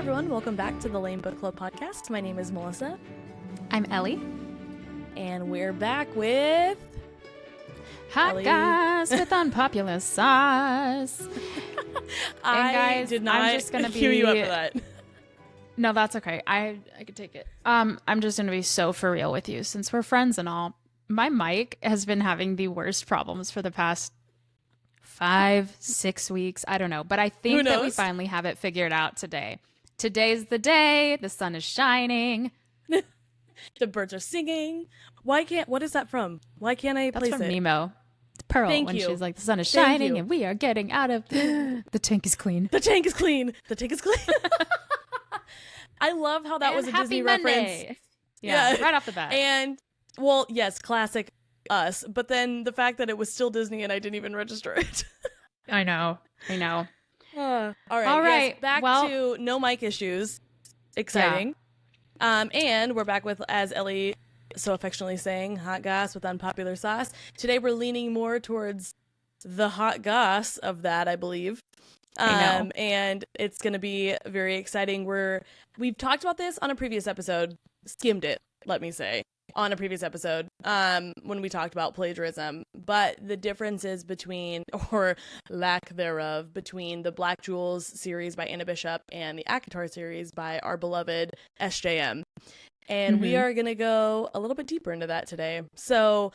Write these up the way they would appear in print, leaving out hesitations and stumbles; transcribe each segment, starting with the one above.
everyone. Welcome back to the L.A.M.E Book Club podcast. My name is Melissa. I'm Ellie. And we're back with... Hot Goss with unpopular sauce. I guys, did not I'm just gonna cue you up for that. No, that's okay. I could take it. I'm just going to be so for real with you since we're friends and all. My mic has been having the worst problems for the past 5-6 weeks. I don't know. But I think that we finally have it figured out today. Today's the day. The sun is shining. The birds are singing. What is that from? Why can't I place it? That's from Nemo. Pearl, Thank when you. she's like, the sun is shining and we are getting out of... The tank is clean. The tank is clean. The tank is clean. I love how that was a Disney reference. Yeah, right off the bat. And, well, yes, classic us. But then the fact that it was still Disney and I didn't even register it. I know. All right. Yes, back to no mic issues. Exciting. Yeah. And we're back with, as Ellie so affectionately saying, hot goss with unpopular sauce. Today we're leaning more towards the hot goss of that, I believe. And it's going to be very exciting. We've talked about this on a previous episode, skimmed it, let me say, on a previous episode, when we talked about plagiarism, but the differences between, or lack thereof, between the Black Jewels series by Anna Bishop and the ACOTAR series by our beloved SJM. And we are going to go a little bit deeper into that today. So,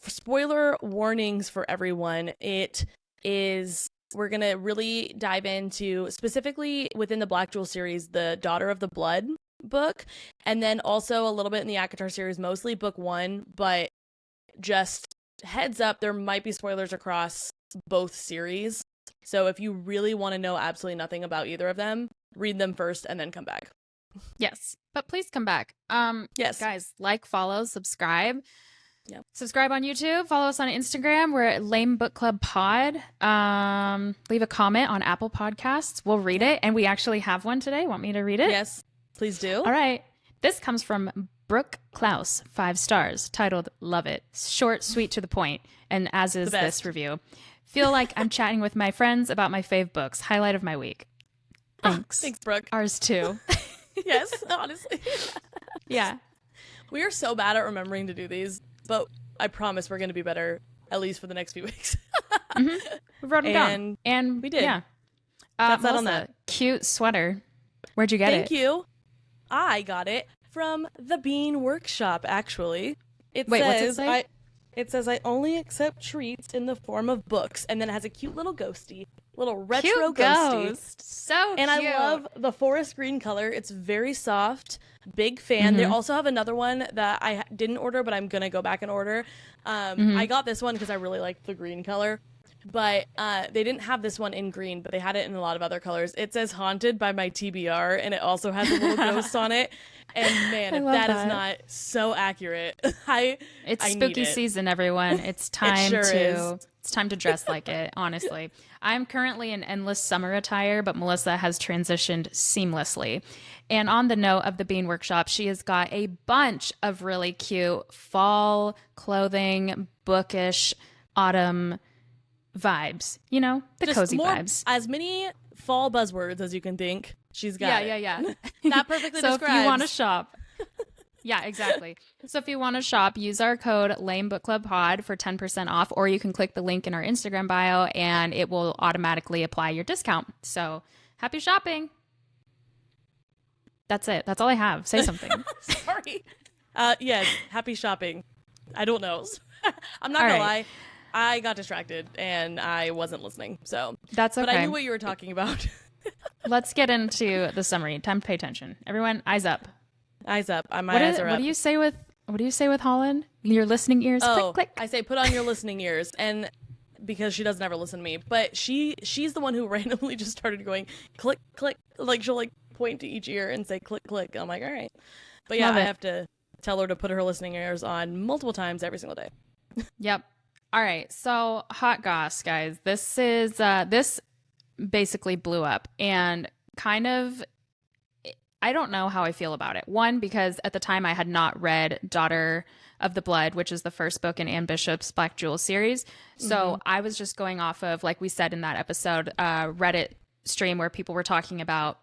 spoiler warnings for everyone. We're going to really dive into, specifically within the Black Jewel series, the Daughter of the Blood book, and then also a little bit in the ACOTAR series, mostly book 1, but just heads up, there might be spoilers across both series. So if you really want to know absolutely nothing about either of them, read them first and then come back. Yes, but please come back. Yes. Guys, like, follow, subscribe. Yep. Subscribe on YouTube. Follow us on Instagram. We're at L.A.M.E Book Club Pod. Leave a comment on Apple Podcasts. We'll read it. And we actually have one today. Want me to read it? Yes, please do. All right. This comes from Brooke Klaus, 5 stars, titled Love It. Short, sweet, to the point. And as is this review. Feel like I'm chatting with my friends about my fave books. Highlight of my week. Thanks. Thanks, Brooke. Ours too. Yes, honestly. Yeah. We are so bad at remembering to do these. But I promise we're going to be better, at least for the next few weeks. We wrote them down. And we did. Yeah. That's Melissa, on that. Cute sweater. Where'd you get it? Thank you. I got it from the Bean Workshop, actually. What's it say? It says, I only accept treats in the form of books. And then it has a cute little ghosty. Little retro cute ghosty. Ghost. So cute. And I love the forest green color. It's very soft. Big fan. They also have another one that I didn't order, but I'm going to go back and order. I got this one because I really like the green color. But they didn't have this one in green, but they had it in a lot of other colors. It says haunted by my TBR, and it also has a little ghost on it. And man, if that is not so accurate, it's I spooky need it. Season, everyone. It's time is. It's time to dress like it, honestly. I'm currently in endless summer attire, but Melissa has transitioned seamlessly. And on the note of the Bean Workshop, she has got a bunch of really cute fall clothing, bookish, autumn vibes. You know, the Just cozy vibes. As many fall buzzwords as you can think. She's got Yeah. That perfectly so describes. if you want to shop. Yeah, exactly. So if you want to shop, use our code L.A.M.E Book Club Pod for 10% off, or you can click the link in our Instagram bio and it will automatically apply your discount. So happy shopping. That's it. That's all I have. Say something. Sorry. Yes, happy shopping. I don't know. I'm not going to lie. I got distracted and I wasn't listening. So that's okay. But I knew what you were talking about. Let's get into the summary. Time to pay attention. Everyone, eyes up. Eyes up. My eyes are up. What do you say with Holland? Your listening ears. Oh, click, click. I say put on your listening ears, and because she doesn't ever listen to me, but she's the one who randomly just started going click click, like she'll like point to each ear and say click click. I'm like, all right, but yeah, I have to tell her to put her listening ears on multiple times every single day. Yep. All right. So hot goss, guys. This is this basically blew up and kind of. I don't know how I feel about it. One, because at the time I had not read Daughter of the Blood, which is the first book in Anne Bishop's Black Jewels series. So I was just going off of, like we said in that episode, Reddit stream where people were talking about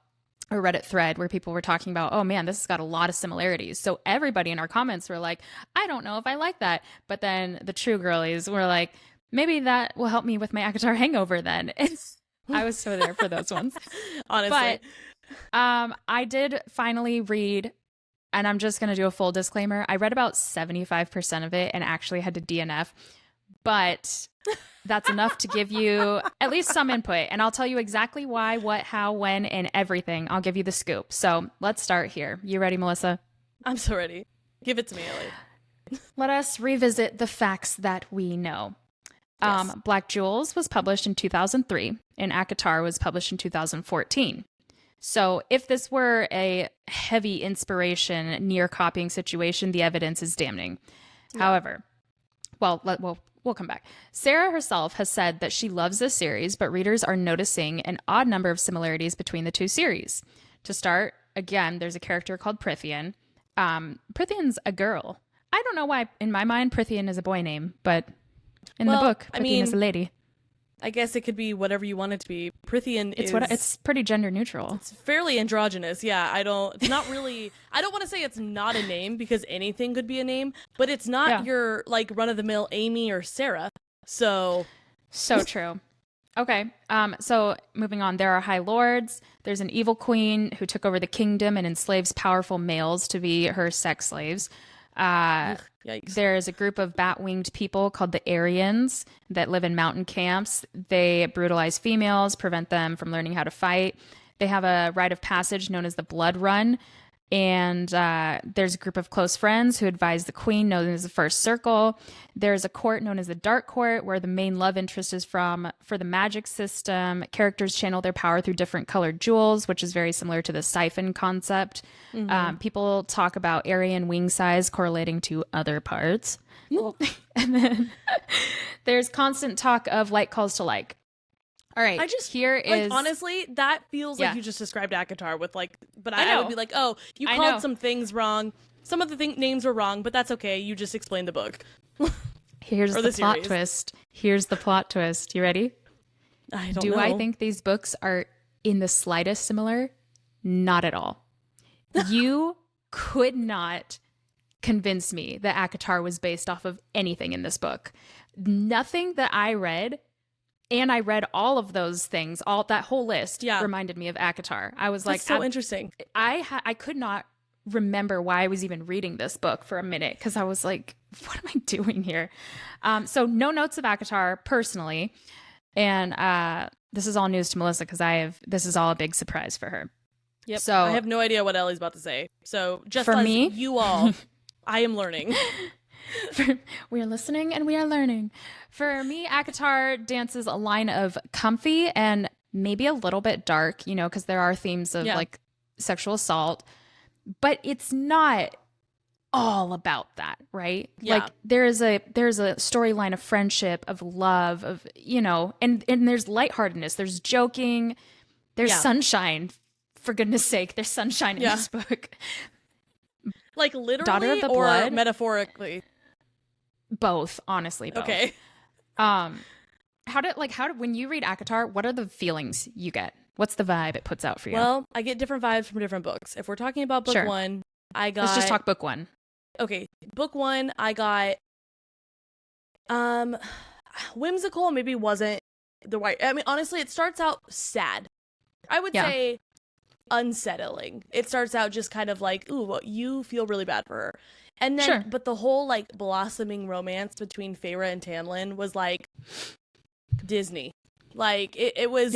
a Reddit thread where people were talking about, oh man, this has got a lot of similarities. So everybody in our comments were like, I don't know if I like that. But then the true girlies were like, maybe that will help me with my ACOTAR hangover then. I was so there for those ones. Honestly. But I did finally read, and I'm just going to do a full disclaimer. I read about 75% of it and actually had to DNF. But that's enough to give you at least some input. And I'll tell you exactly why, what, how, when, and everything. I'll give you the scoop. So let's start here. You ready, Melissa? I'm so ready. Give it to me, Ellie. Let us revisit the facts that we know. Yes. Black Jewels was published in 2003, and ACOTAR was published in 2014. So if this were a heavy inspiration, near copying situation, the evidence is damning. Yeah. However, we'll come back. Sarah herself has said that she loves this series, but readers are noticing an odd number of similarities between the two series. To start, again, there's a character called Prithian. Prithian's a girl. I don't know why, in my mind, Prithian is a boy name, but in the book, Prithian is a lady. I guess it could be whatever you want it to be. Prithian it's pretty gender neutral. It's fairly androgynous. Yeah, I don't want to say it's not a name because anything could be a name, but it's not your like run of the mill Amy or Sarah. So true. Okay. So moving on, there are high lords. There's an evil queen who took over the kingdom and enslaves powerful males to be her sex slaves. There's a group of bat-winged people called the Aryans that live in mountain camps. They brutalize females, prevent them from learning how to fight. They have a rite of passage known as the Blood Run. And there's a group of close friends who advise the queen, known as the First Circle. There's a court known as the Dark Court, where the main love interest is from. For the magic system, characters channel their power through different colored jewels, which is very similar to the siphon concept. Mm-hmm. People talk about Aryan wing size correlating to other parts. And then there's constant talk of like calls to like. All right, honestly, that feels like you just described ACOTAR with like, but I would be like, oh, you called some things wrong. Some of the names were wrong, but that's okay. You just explained the book. Here's the plot twist. Here's the plot twist. You ready? I don't know. Do I think these books are in the slightest similar? Not at all. You could not convince me that ACOTAR was based off of anything in this book. Nothing that I read. And I read all of those things, that whole list reminded me of ACOTAR. I was like, so interesting. I could not remember why I was even reading this book for a minute because I was like, what am I doing here? So no notes of ACOTAR personally. And this is all news to Melissa because this is all a big surprise for her. Yep. So I have no idea what Ellie's about to say. So just for me, you all, I am learning. We are listening and we are learning. For me, ACOTAR dances a line of comfy and maybe a little bit dark, because there are themes of like sexual assault, but it's not all about that, right? Yeah. Like there's a storyline of friendship, of love, of, and there's lightheartedness, there's joking, there's sunshine. For goodness sake, there's sunshine in this book. Like literally Daughter of the or Blood? Metaphorically? Both, honestly, both. Okay. When you read ACOTAR, what are the feelings you get? What's the vibe it puts out for you? Well, I get different vibes from different books. If we're talking about book one, I got... Let's just talk book one. Okay, book one, I got... whimsical maybe wasn't the right... I mean, honestly, it starts out sad. I would say unsettling. It starts out just kind of like, ooh, you feel really bad for her. And then, but the whole like blossoming romance between Feyre and Tamlin was like Disney. Like it was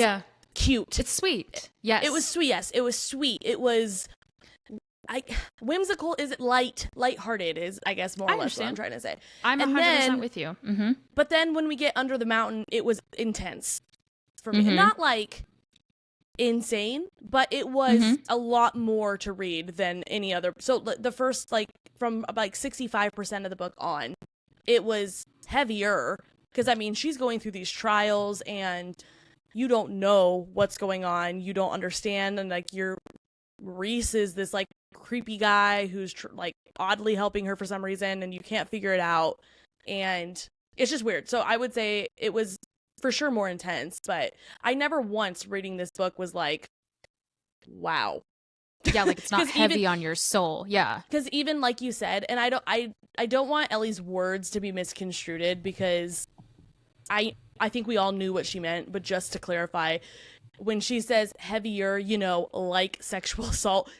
cute. It's sweet. Yes. It was sweet. Yes, it was sweet. It was whimsical. Is it lighthearted is I guess more or less what I'm trying to say. I'm 100% with you. Mm-hmm. But then when we get Under the Mountain, it was intense for me. Mm-hmm. Not like insane, but it was a lot more to read than any other. So the first from like 65% of the book on, it was heavier because I mean she's going through these trials and you don't know what's going on, you don't understand, and like Reese is this like creepy guy who's like oddly helping her for some reason and you can't figure it out and it's just weird. So I would say it was for sure more intense, but I never once reading this book was like, wow. Yeah, like it's not heavy on your soul. Yeah. Because even like you said, and I don't want Ellie's words to be misconstrued, because I think we all knew what she meant, but just to clarify, when she says heavier, you know, like sexual assault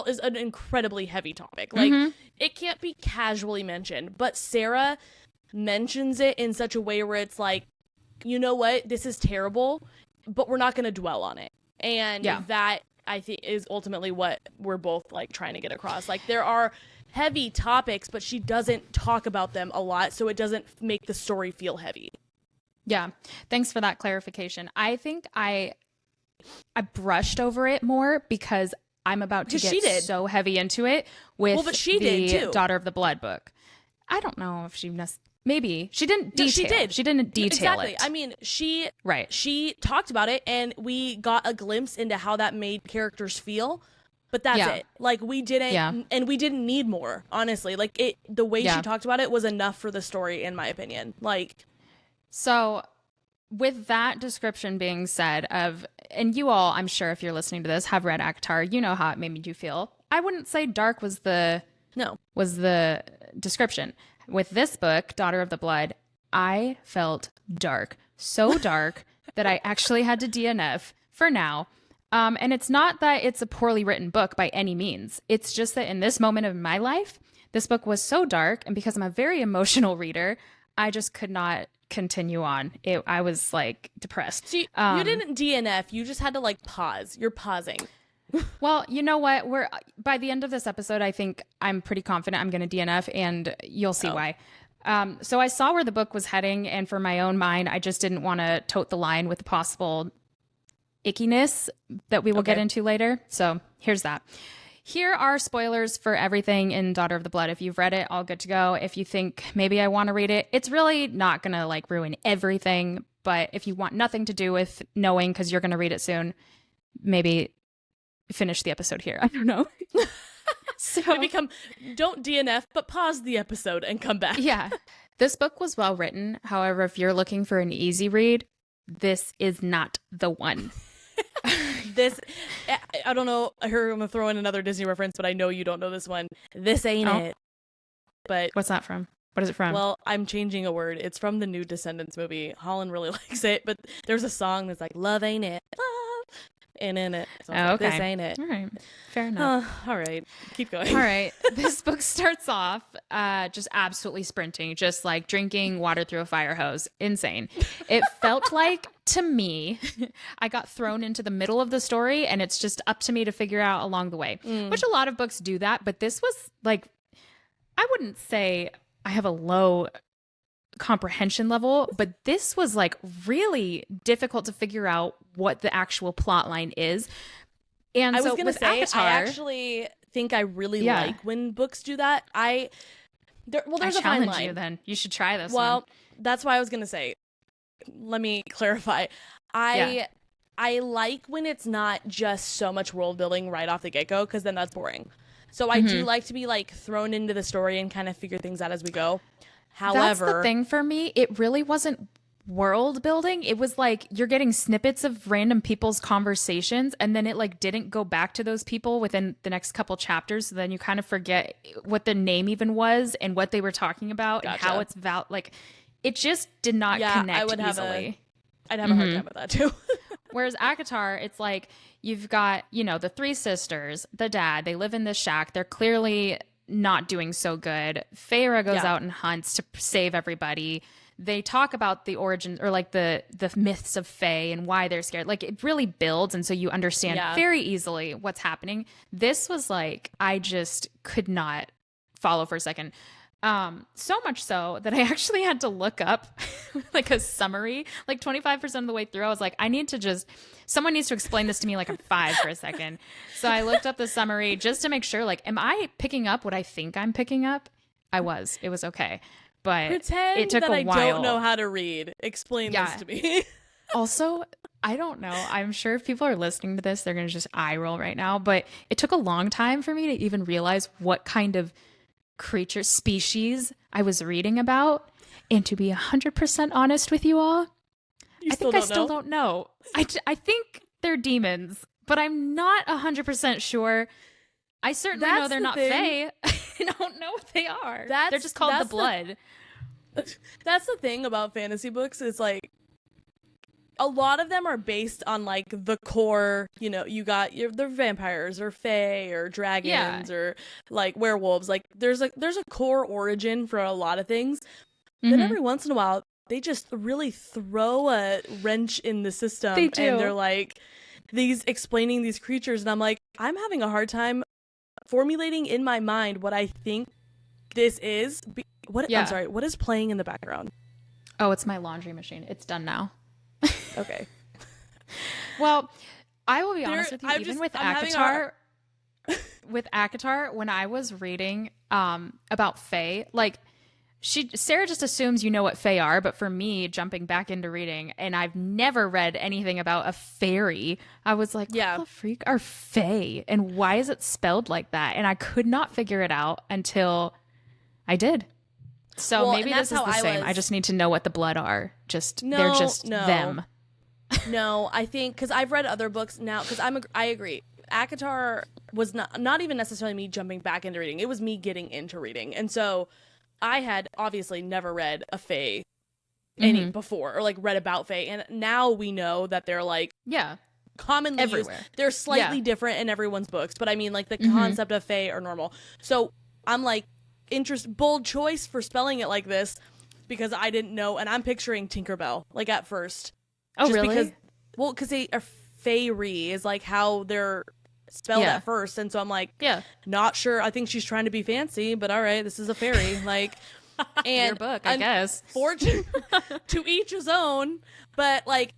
is an incredibly heavy topic. Like, it can't be casually mentioned, but Sarah mentions it in such a way where it's like, you know what, this is terrible, but we're not going to dwell on it. And that, I think, is ultimately what we're both like trying to get across. Like, there are heavy topics, but she doesn't talk about them a lot, so it doesn't make the story feel heavy. Yeah. Thanks for that clarification. I think I brushed over it more because I'm about to get so heavy into it with the Daughter of the Blood book. I don't know if she maybe she didn't detail. She didn't detail exactly. it. I mean, she talked about it, and we got a glimpse into how that made characters feel. But that's it. Like, we didn't, and we didn't need more. Honestly, like the way she talked about it was enough for the story, in my opinion. Like, so with that description being said and you all, I'm sure if you're listening to this, have read ACOTAR, you know how it made you feel. I wouldn't say dark was the description. With this book, Daughter of the Blood, I felt dark. So dark that I actually had to DNF for now. And it's not that it's a poorly written book by any means. It's just that in this moment of my life, this book was so dark. And because I'm a very emotional reader, I just could not continue on. I was like depressed. So you didn't DNF. You just had to like pause. You're pausing. Well, you know what? By the end of this episode, I think I'm pretty confident I'm going to DNF, and you'll see why. So I saw where the book was heading, and for my own mind, I just didn't want to tote the line with the possible ickiness that we will get into later. So here's that. Here are spoilers for everything in Daughter of the Blood. If you've read it, all good to go. If you think maybe I want to read it, it's really not going to like ruin everything. But if you want nothing to do with knowing, because you're going to read it soon, maybe finish the episode here. I don't know. So don't DNF, but pause the episode and come back. Yeah. This book was well written. However, if you're looking for an easy read, this is not the one. I don't know. I'm going to throw in another Disney reference, but I know you don't know this one. This ain't it. But what's that from? What is it from? Well, I'm changing a word. It's from the new Descendants movie. Holland really likes it, but there's a song that's like, love ain't it. Love. And in it. So okay. This ain't it. All right. Fair enough. All right. Keep going. All right. This book starts off just absolutely sprinting, just like drinking water through a fire hose. Insane. It felt like, to me, I got thrown into the middle of the story, and it's just up to me to figure out along the way, which a lot of books do that. But this was like, I wouldn't say I have a low comprehension level, but this was like really difficult to figure out what the actual plot line is. And I was gonna say, ACOTAR, I actually think I really like when books do that. There's a fine line. I challenge you then. You should try this one. Well, that's why I was gonna say, let me clarify. I like when it's not just so much world building right off the get-go, because then that's boring. So I do like to be like thrown into the story and kind of figure things out as we go. However, that's the thing for me. It really wasn't world building. It was like you're getting snippets of random people's conversations, and then it like didn't go back to those people within the next couple chapters. So then you kind of forget what the name even was and what they were talking about and how it's like it just did not connect easily. I'd have a hard time with that too. Whereas ACOTAR, it's like you've got, the three sisters, the dad, they live in this shack. They're clearly not doing so good. Feyre goes out and hunts to save everybody. They talk about the origins or like the myths of Fae and why they're scared. Like it really builds, and so you understand very easily what's happening. This was like I just could not follow for a second. So much so that I actually had to look up like a summary, like 25% of the way through. I was like, someone needs to explain this to me like I'm 5 for a second. So I looked up the summary just to make sure, like, am I picking up what I think I'm picking up? It was okay. But pretend it took that a while. I don't know how to read. Explain this to me. Also, I don't know. I'm sure if people are listening to this, they're going to just eye roll right now. But it took a long time for me to even realize what kind of creature species I was reading about. And to be 100% honest with you all, I think I still don't know. I think they're demons, but I'm not 100% sure. I certainly know they're not fae. I don't know what they are. They're just called the blood. That's the thing about fantasy books is like a lot of them are based on like the core, you know, you got they're vampires or fae or dragons or like werewolves. Like there's a core origin for a lot of things. Then every once in a while they just really throw a wrench in the system. They do. And they're like explaining these creatures, and I'm like, I'm having a hard time formulating in my mind what I think this is. I'm sorry, what is playing in the background? Oh, it's my laundry machine. It's done now. Okay. Well, I will be honest with you, even with ACOTAR, when I was reading about fae, like Sarah just assumes you know what fae are, but for me, jumping back into reading, and I've never read anything about a fairy, I was like, what the freak are fae? And why is it spelled like that? And I could not figure it out until I did. So maybe this is the same. I just need to know what the blood are. They're just them. No, I think because I've read other books now. Because I agree. ACOTAR was not even necessarily me jumping back into reading. It was me getting into reading, and so I had obviously never read a fae any before, or like read about fae, and now we know that they're like commonly everywhere. used. They're slightly different in everyone's books, but I mean like the concept of fae are normal. So I'm like, bold choice for spelling it like this, because I didn't know, and I'm picturing Tinkerbell like at first. Oh, just really? Because they are fairy is like how they're spelled at first, and so I'm like, not sure. I think she's trying to be fancy, but all right, this is a fairy. Like, and your book, I guess. To each his own. But like,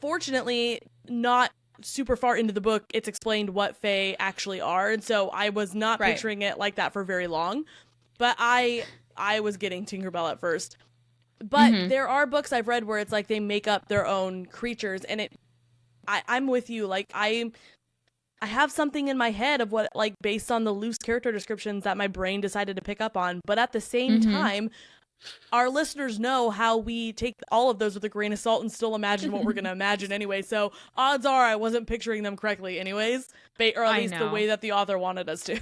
fortunately, not super far into the book, it's explained what fae actually are, and so I was not picturing it like that for very long. But I was getting Tinkerbell at first. But there are books I've read where it's like they make up their own creatures, and I'm with you. Like I have something in my head of what, like, based on the loose character descriptions that my brain decided to pick up on. But at the same time, our listeners know how we take all of those with a grain of salt and still imagine what we're going to imagine anyway. So odds are I wasn't picturing them correctly anyways, or at least the way that the author wanted us to.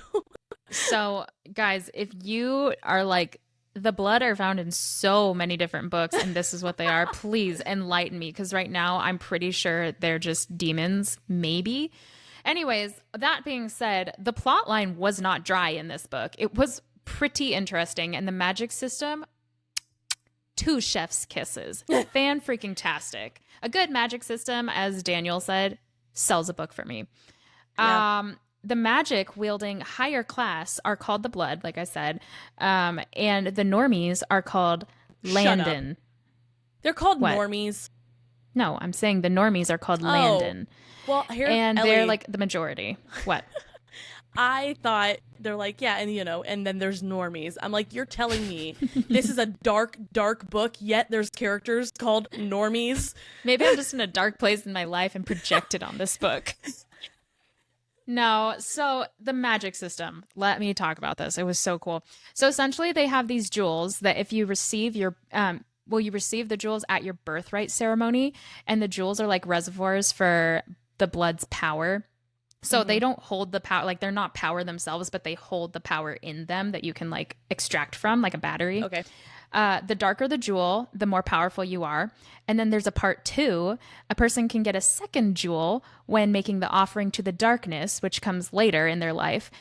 So guys, if you are like, the blood are found in so many different books and this is what they are, please enlighten me, because right now I'm pretty sure they're just demons, maybe. Anyways, that being said, the plot line was not dry in this book. It was pretty interesting, and the magic system, 2 chef's kisses. Fan-freaking-tastic. A good magic system, as Daniel said, sells a book for me. Yeah. The magic wielding higher class are called the blood, like I said, and the normies are called Landon. They're called normies. No, I'm saying the normies are called Landon. Well, here, and Ellie, they're like the majority. What? I thought they're like, yeah, and and then there's normies. I'm like, you're telling me this is a dark book, yet there's characters called normies? Maybe I'm just in a dark place in my life and projected on this book. No, so the magic system. Let me talk about this. It was so cool. So essentially they have these jewels that if you receive you receive the jewels at your birthright ceremony, and the jewels are like reservoirs for the blood's power. So they don't hold the power, like they're not power themselves, but they hold the power in them that you can like extract from, like a battery. Okay. The darker the jewel, the more powerful you are. And then there's a part 2. A person can get a second jewel when making the offering to the darkness, which comes later in their life,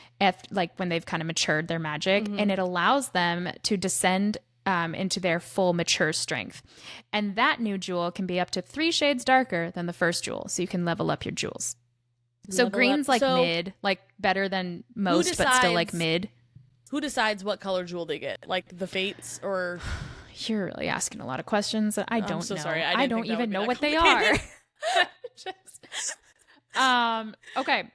when they've kind of matured their magic, and it allows them to descend into their full mature strength. And that new jewel can be up to 3 shades darker than the first jewel, so you can level up your jewels. So green's like mid, like better than most, but still like mid. Who decides what color jewel they get? Like the fates, or? You're really asking a lot of questions that I don't know. I'm so sorry. I don't even know what they are. Okay.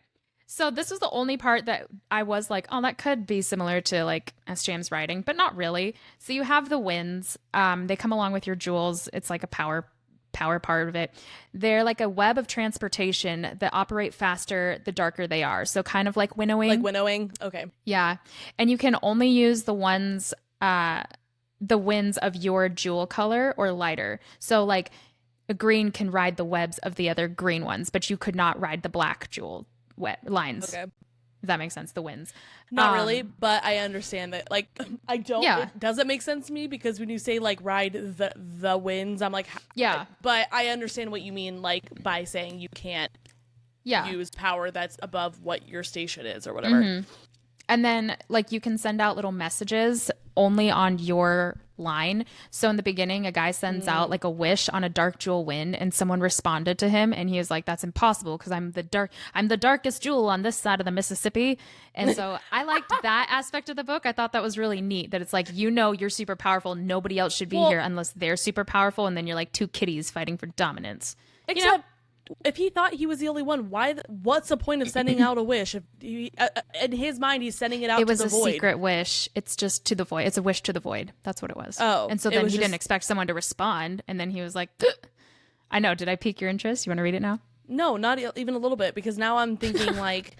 So this was the only part that I was like, oh, that could be similar to like SJM's writing, but not really. So you have the winds. They come along with your jewels. It's like a power part of it. They're like a web of transportation that operate faster the darker they are. So kind of like winnowing. Like winnowing? Okay. Yeah. And you can only use the winds of your jewel color or lighter. So like a green can ride the webs of the other green ones, but you could not ride the black jewel lines. Okay. If that makes sense, the winds. Not really, but I understand that. Like, I don't. Yeah. It doesn't make sense to me because when you say like ride the winds, I'm like, yeah. But I understand what you mean, like by saying you can't use power that's above what your station is or whatever. Mm-hmm. And then like you can send out little messages only on your line. So in the beginning, a guy sends out like a wish on a dark jewel wind, and someone responded to him, and he was like, "That's impossible because I'm the darkest jewel on this side of the Mississippi." And so I liked that aspect of the book. I thought that was really neat. That it's like, you're super powerful. Nobody else should be here unless they're super powerful, and then you're like two kitties fighting for dominance. Except if he thought he was the only one, what's the point of sending out a wish? If he, in his mind, he's sending it out to the void. It was a secret wish. It's just to the void. It's a wish to the void. That's what it was. Oh. And so then he didn't expect someone to respond. And then he was like, I know. Did I pique your interest? You want to read it now? No, not even a little bit. Because now I'm thinking like,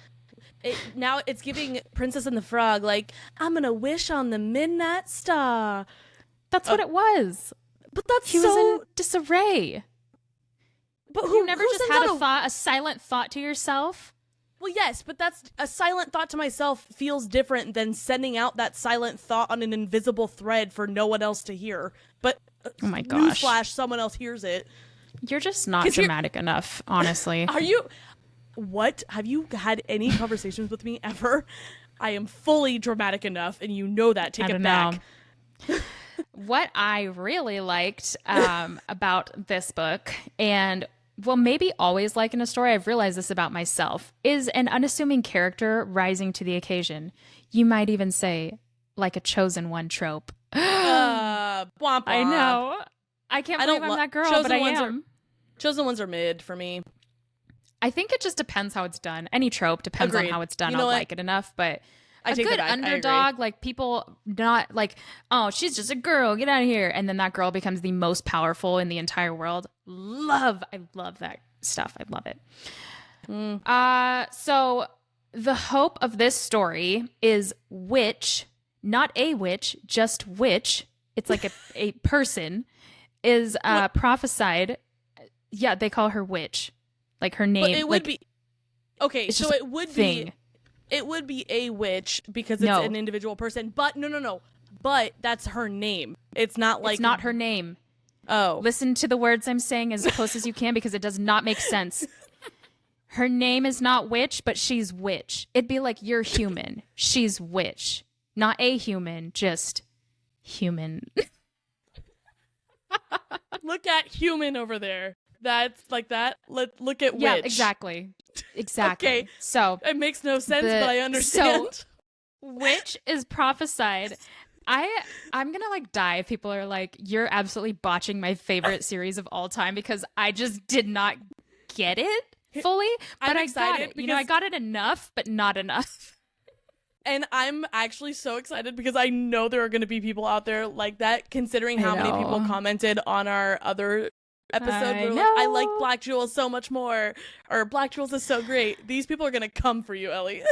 now it's giving Princess and the Frog, like, I'm going to wish on the midnight star. That's what it was. But he was in disarray. But you never just had a silent thought to yourself? Well, yes, but that's a silent thought to myself feels different than sending out that silent thought on an invisible thread for no one else to hear. But oh my gosh, newsflash, someone else hears it. You're just not dramatic enough, honestly. Are you? What? Have you had any conversations with me ever? I am fully dramatic enough, and you know that. Take it back. What I really liked about this book, and well, maybe always like in a story, I've realized this about myself, is an unassuming character rising to the occasion. You might even say, like a chosen one trope. Womp womp. I know. I can't believe I'm that girl, but I am. Chosen ones are mid for me. I think it just depends how it's done. Any trope depends on how it's done. I'll like it enough, but a good underdog, like people not like, oh, she's just a girl, get out of here. And then that girl becomes the most powerful in the entire world. I love that stuff. I love it. So the hope of this story is witch, not a witch, just witch. It's like a person is prophesied. Yeah, they call her witch. Like her name. But it would be. Okay, so it would be. It would be a witch because it's an individual person. But no. But that's her name. It's not like... It's not her name. Oh. Listen to the words I'm saying as close as you can because it does not make sense. Her name is not witch, but she's witch. It'd be like you're human. She's witch. Not a human, just human. Look at human over there. That's like that. Look at witch. Yeah, exactly. Okay. So it makes no sense, but I understand. So, witch is prophesied. I'm gonna like die if people are like, you're absolutely botching my favorite series of all time because I just did not get it fully. But I got it. I got it enough, but not enough. And I'm actually so excited because I know there are going to be people out there like that, considering how many people commented on our other episode. I like Black Jewels so much more, or Black Jewels is so great. These people are gonna come for you, Ellie.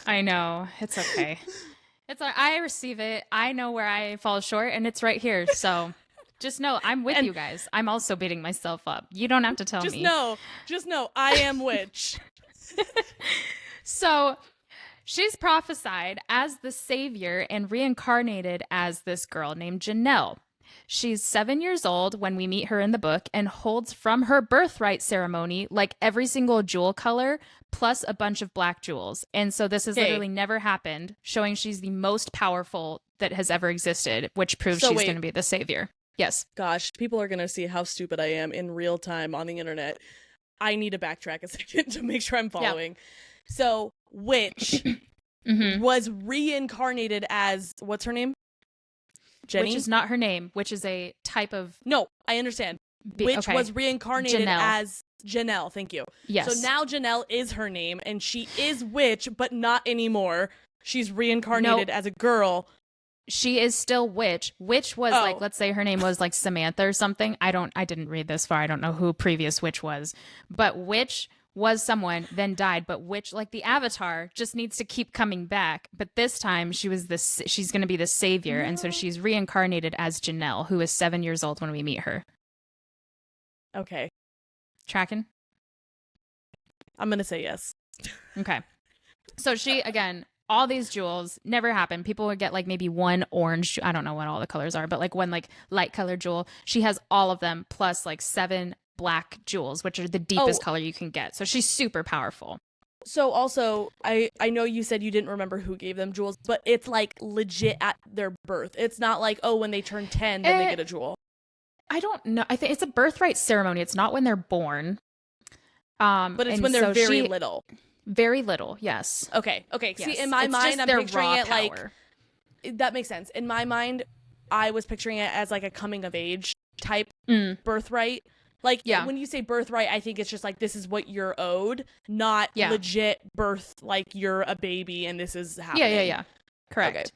I know. It's okay. I receive it. I know where I fall short, and it's right here. So just know I'm with you guys. I'm also beating myself up. You don't have to tell me. Just know I am witch. So she's prophesied as the savior and reincarnated as this girl named Janelle. She's 7 years old when we meet her in the book and holds from her birthright ceremony like every single jewel color plus a bunch of black jewels. And so this has literally never happened, showing she's the most powerful that has ever existed, which proves she's going to be the savior. Yes. Gosh, people are going to see how stupid I am in real time on the internet. I need to backtrack a second to make sure I'm following. Yeah. So witch was reincarnated as, what's her name? Jenny? Which is not her name, which is a type of... No, I understand. Which was reincarnated as Janelle. Thank you. Yes. So now Janelle is her name, and she is witch, but not anymore. She's reincarnated as a girl. She is still witch. Witch was like, let's say her name was like Samantha or something. I didn't read this far. I don't know who previous witch was. But witch was someone, then died, but witch, like the Avatar, just needs to keep coming back. But this time she's going to be the savior, and so she's reincarnated as Janelle, who is 7 years old when we meet her. Okay. Tracking? I'm going to say yes. Okay. So she, again, all these jewels never happen. People would get like maybe one orange. I don't know what all the colors are, but like one like light colored jewel. She has all of them plus like 7 black jewels, which are the deepest color you can get. So she's super powerful. So also, I know you said you didn't remember who gave them jewels, but it's like legit at their birth. It's not like, oh, when they turn 10, then they get a jewel. I don't know. I think it's a birthright ceremony. It's not when they're born. But it's when they're very little. Very little, yes. Okay. Yes. See, in my mind, I'm picturing it like... That makes sense. In my mind, I was picturing it as like a coming of age type birthright. Like, when you say birthright, I think it's just like, this is what you're owed, not legit birth, like you're a baby and this is happening. Yeah. Correct.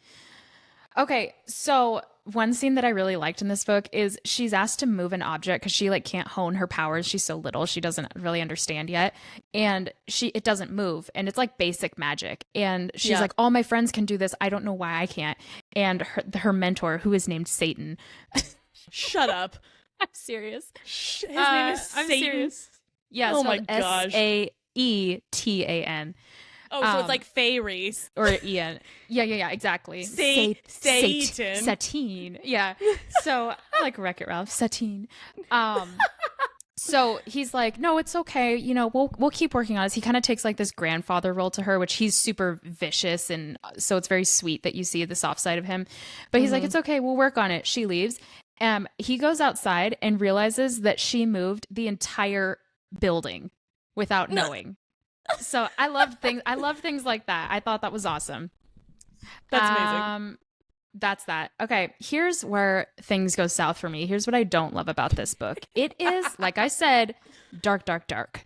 Okay, so one scene that I really liked in this book is she's asked to move an object because she like can't hone her powers. She's so little. She doesn't really understand yet. And it doesn't move. And it's like basic magic. And she's like, all my friends can do this. I don't know why I can't. And her mentor, who is named Satan. Shut up. I'm serious. His name is Satan. I'm serious. Yeah. Oh my gosh. Saetan. Oh, so it's like fairies. Or Ian. Yeah, exactly. Satan. Satine. Yeah. So I like Wreck-It Ralph. Satine. So he's like, no, it's okay. You know, we'll keep working on this. He kind of takes like this grandfather role to her, which he's super vicious. And so it's very sweet that you see the soft side of him. But he's like, it's okay. We'll work on it. She leaves. He goes outside and realizes that she moved the entire building without knowing. So I love things like that. I thought that was awesome. That's amazing. That's that. Okay, here's where things go south for me. Here's what I don't love about this book. It is, like I said, dark.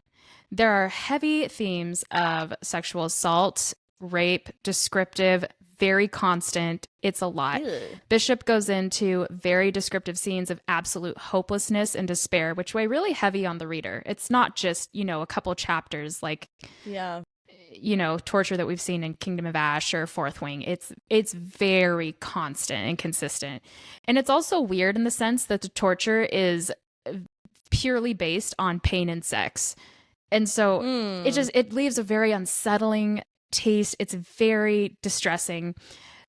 There are heavy themes of sexual assault, rape, descriptive, very constant. It's a lot. Ew. Bishop goes into very descriptive scenes of absolute hopelessness and despair, which weigh really heavy on the reader. It's not just, a couple chapters like, torture that we've seen in Kingdom of Ash or Fourth Wing. It's very constant and consistent. And it's also weird in the sense that the torture is purely based on pain and sex. And so it leaves a very unsettling taste. It's very distressing.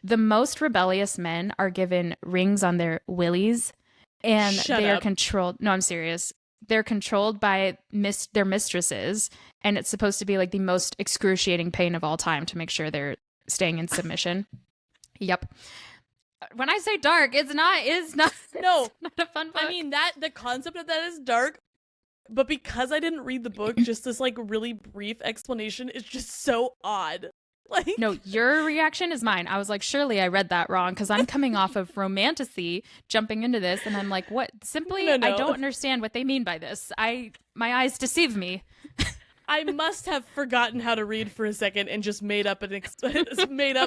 The most rebellious men are given rings on their willies, and they are controlled. No, I'm serious. They're controlled by their mistresses, and it's supposed to be like the most excruciating pain of all time to make sure they're staying in submission. Yep. When I say dark, it's not no, it's not a fun book. I mean, the concept of that is dark. But because I didn't read the book, just this like really brief explanation is just so odd. Like, no, your reaction is mine. I was like, surely I read that wrong because I'm coming off of romantasy, jumping into this, and I'm like, what? Simply, no. I don't understand what they mean by this. My eyes deceive me. I must have forgotten how to read for a second and just made up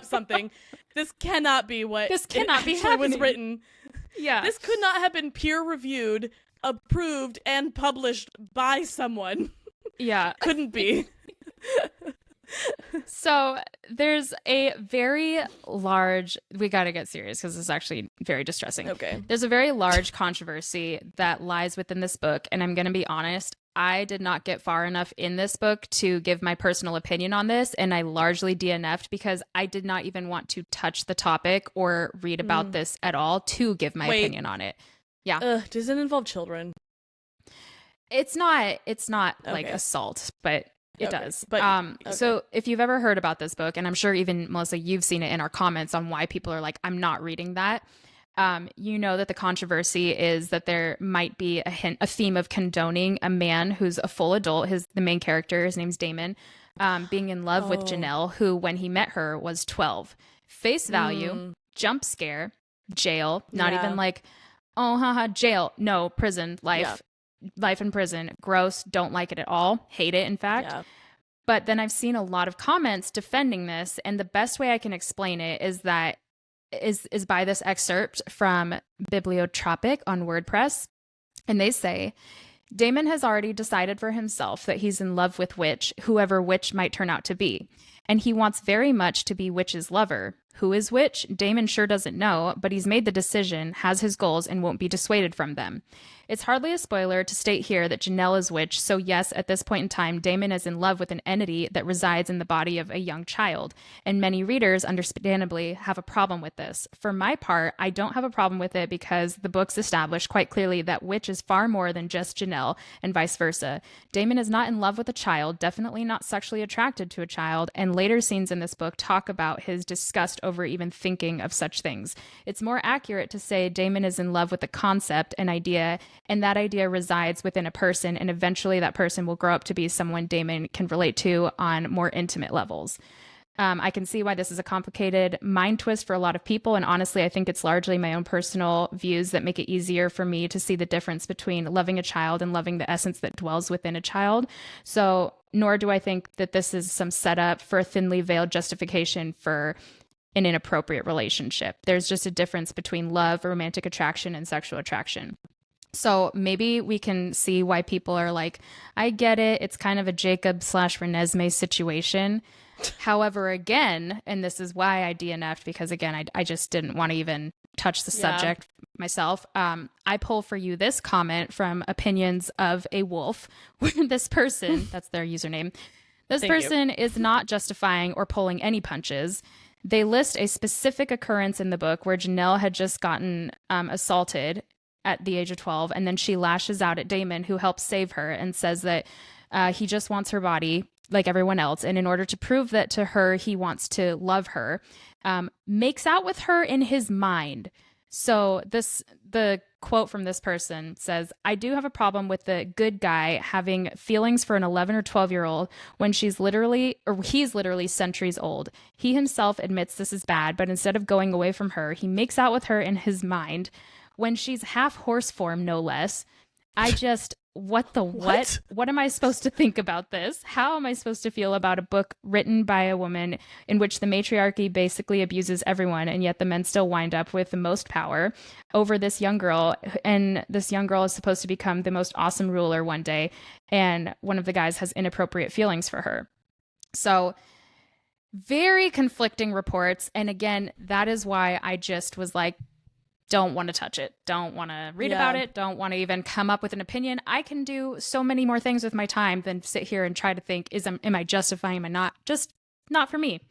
something. This cannot be what was written. Yeah, this could not have been peer reviewed, approved, and published by someone. Yeah. Couldn't be. So there's a very large, we got to get serious because it's actually very distressing. Okay. There's a very large controversy that lies within this book. And I'm going to be honest, I did not get far enough in this book to give my personal opinion on this. And I largely DNF'd because I did not even want to touch the topic or read about this at all to give my opinion on it. Yeah. Does it involve children? It's not like assault, but it does. But so if you've ever heard about this book, and I'm sure even Melissa, you've seen it in our comments on why people are like, I'm not reading that. You know that the controversy is that there might be a theme of condoning a man who's a full adult. The main character, his name's Damon, being in love with Janelle, who when he met her was 12. Face value, jump scare, jail, not even like, oh, haha, jail. No, prison, life in prison. Gross. Don't like it at all. Hate it, in fact. Yeah. But then I've seen a lot of comments defending this. And the best way I can explain it is that is by this excerpt from Bibliotropic on WordPress. And they say, Damon has already decided for himself that he's in love with whoever witch might turn out to be. and he wants very much to be Witch's lover. Who is Witch? Damon sure doesn't know, but he's made the decision, has his goals, and won't be dissuaded from them. It's hardly a spoiler to state here that Janelle is Witch, so yes, at this point in time, Damon is in love with an entity that resides in the body of a young child, and many readers, understandably, have a problem with this. For my part, I don't have a problem with it because the books establish quite clearly that Witch is far more than just Janelle, and vice versa. Damon is not in love with a child, definitely not sexually attracted to a child, and later scenes in this book talk about his disgust over even thinking of such things. It's more accurate to say Damon is in love with the concept, an idea, and that idea resides within a person, and eventually that person will grow up to be someone Damon can relate to on more intimate levels. I can see why this is a complicated mind twist for a lot of people, and honestly, I think it's largely my own personal views that make it easier for me to see the difference between loving a child and loving the essence that dwells within a child. So, nor do I think that this is some setup for a thinly veiled justification for an inappropriate relationship. There's just a difference between love, romantic attraction, and sexual attraction. So maybe we can see why people are like, I get it. It's kind of a Jacob/Renesmee situation. However, again, and this is why I DNF'd, because again, I just didn't want to even touch the subject myself. I pull for you this comment from Opinions of a Wolf, where this person, that's their username, this person is not justifying or pulling any punches. They list a specific occurrence in the book where Janelle had just gotten assaulted at the age of 12, and then she lashes out at Damon, who helps save her, and says that he just wants her body like everyone else, and in order to prove that to her, he wants to love her, makes out with her in his mind. So the quote from this person says, I do have a problem with the good guy having feelings for an 11 or 12-year-old when he's literally centuries old. He himself admits this is bad, but instead of going away from her, he makes out with her in his mind when she's half horse form, no less. I just, what? What am I supposed to think about this? How am I supposed to feel about a book written by a woman in which the matriarchy basically abuses everyone, and yet the men still wind up with the most power over this young girl, and this young girl is supposed to become the most awesome ruler one day, and one of the guys has inappropriate feelings for her. So very conflicting reports, and again, that is why I just was like, don't want to touch it, don't want to read about it, don't want to even come up with an opinion. I can do so many more things with my time than sit here and try to think, am I justifying, am I not? Just not for me.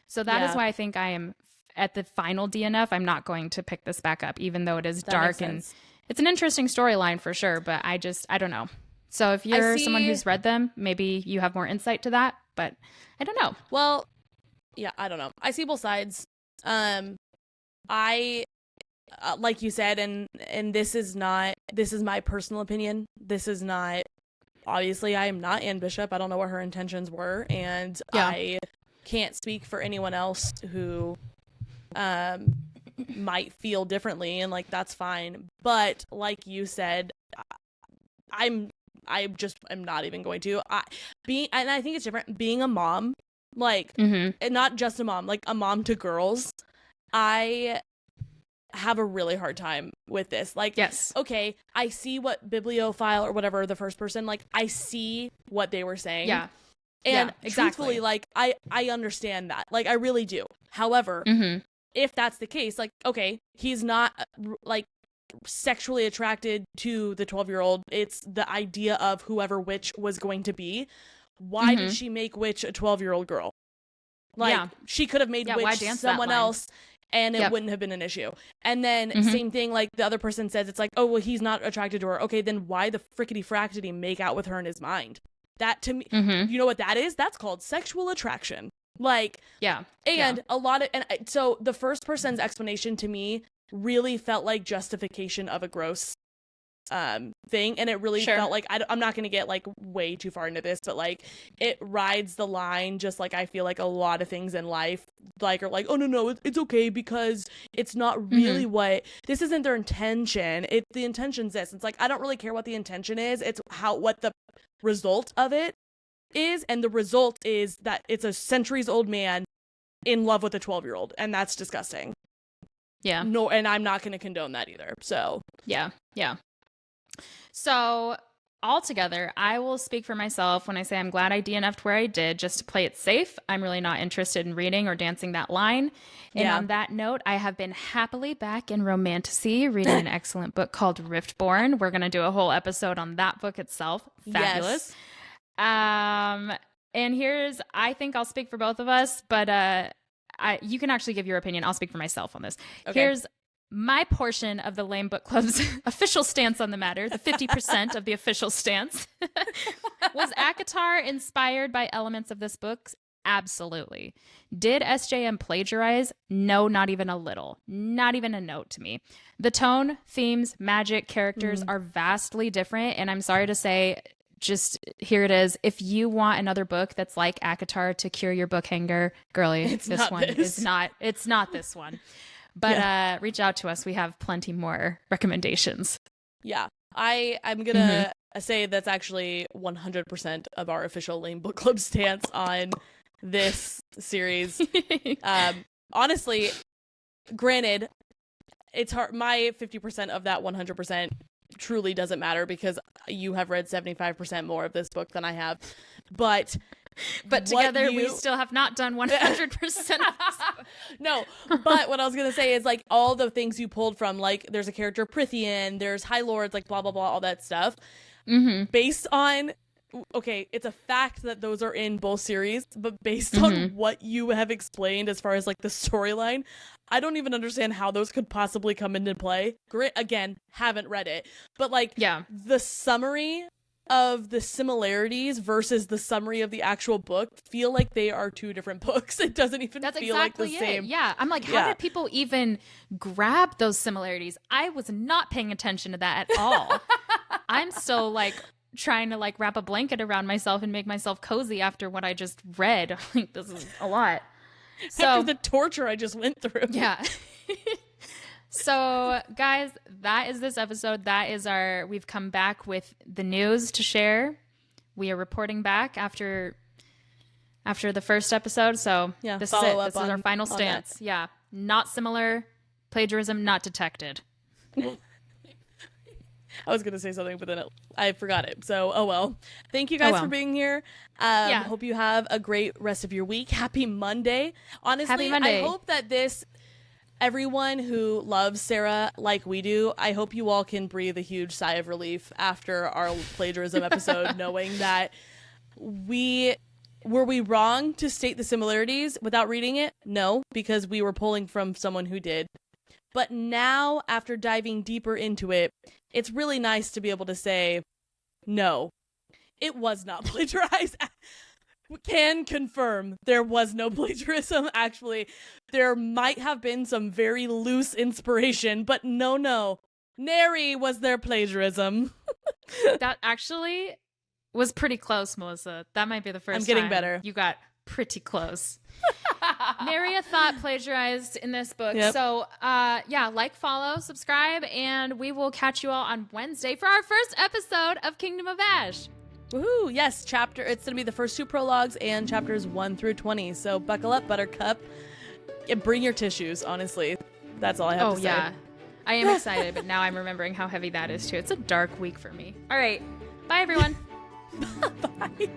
So that is why I think I am at the final DNF. I'm not going to pick this back up, even though it is dark and it's an interesting storyline for sure, but I don't know. So if you're someone who's read them, maybe you have more insight to that, but I don't know. Well, yeah, I don't know. I see both sides. Like you said, and this is my personal opinion. This is not, obviously I am not Anne Bishop. I don't know what her intentions were, and I can't speak for anyone else who might feel differently, and like that's fine. But like you said, I'm not even going to and I think it's different being a mom, like and not just a mom, like a mom to girls. I have a really hard time with this. Like, yes, okay, I see what bibliophile or whatever, the first person, like I see what they were saying. Yeah. And truthfully, like I understand that. Like I really do. However, if that's the case, like, okay, he's not like sexually attracted to the 12-year-old. It's the idea of whoever Witch was going to be. Why did she make Witch a 12-year-old girl? Like she could have made Witch someone else, and it wouldn't have been an issue. And then same thing, like the other person says, it's like, oh, well, he's not attracted to her. Okay, then why the frickety frack did he make out with her in his mind? That to me, you know what that is? That's called sexual attraction. Like, and a lot of, and so the first person's explanation to me really felt like justification of a gross thing, and it really felt like I'm not gonna get like way too far into this, but like it rides the line, just like I feel like a lot of things in life like are like, oh no, it's okay because it's not really what, this isn't their intention, the intention's this. It's like I don't really care what the intention is, it's what the result of it is, and the result is that it's a centuries old man in love with a 12-year-old, and that's disgusting. And I'm not gonna condone that either. So So altogether, I will speak for myself when I say I'm glad I DNF'd where I did just to play it safe. I'm really not interested in reading or dancing that line. And on that note, I have been happily back in romantasy, reading an excellent book called Riftborn. We're going to do a whole episode on that book itself. Fabulous. Yes. And I think I'll speak for both of us, but you can actually give your opinion. I'll speak for myself on this. Okay. Here's my portion of the L.A.M.E Book Club's official stance on the matter, the 50% of the official stance. Was ACOTAR inspired by elements of this book? Absolutely. Did SJM plagiarize? No, not even a little. Not even a note to me. The tone, themes, magic, characters are vastly different, and I'm sorry to say, just here it is. If you want another book that's like ACOTAR to cure your book hanger, girly, it's this not this one. But reach out to us. We have plenty more recommendations. Yeah. I'm going to say that's actually 100% of our official L.A.M.E Book Club stance on this series. Honestly, granted, it's hard. My 50% of that 100% truly doesn't matter because you have read 75% more of this book than I have. But together we still have not done 100%. No, but what I was going to say is like all the things you pulled from, like there's a character Prithian, there's High Lords, like blah, blah, blah, all that stuff. Based on, okay, it's a fact that those are in both series, but based on what you have explained as far as like the storyline, I don't even understand how those could possibly come into play. Again, haven't read it, but like the summary of the similarities versus the summary of the actual book feel like they are two different books. It doesn't even feel like the same. Yeah. I'm like, how did people even grab those similarities? I was not paying attention to that at all. I'm still like trying to like wrap a blanket around myself and make myself cozy after what I just read. Like, this is a lot. So after the torture I just went through. Yeah. So, guys, that is this episode. We've come back with the news to share. We are reporting back after the first episode. So, this is it. This is our final stance. Yeah. Not similar. Plagiarism not detected. I was going to say something, but then I forgot it. So, oh well. Thank you guys for being here. Hope you have a great rest of your week. Happy Monday. Honestly, Happy Monday. I hope that everyone who loves Sarah like we do, I hope you all can breathe a huge sigh of relief after our plagiarism episode, knowing that were we wrong to state the similarities without reading it? No, because we were pulling from someone who did. But now, after diving deeper into it, it's really nice to be able to say, no, it was not plagiarized. Can confirm there was no plagiarism. Actually, there might have been some very loose inspiration, but no. Nary was there plagiarism. That actually was pretty close, Melissa. That might be the first time. I'm getting better. You got pretty close. Nary a thought plagiarized in this book. Yep. So, like, follow, subscribe, and we will catch you all on Wednesday for our first episode of Kingdom of Ash. Woohoo! Yes, it's going to be the first two prologues and chapters 1 through 20. So buckle up, Buttercup. Bring your tissues, honestly. That's all I have to say. Oh, yeah. I am excited, but now I'm remembering how heavy that is, too. It's a dark week for me. All right. Bye, everyone. Bye.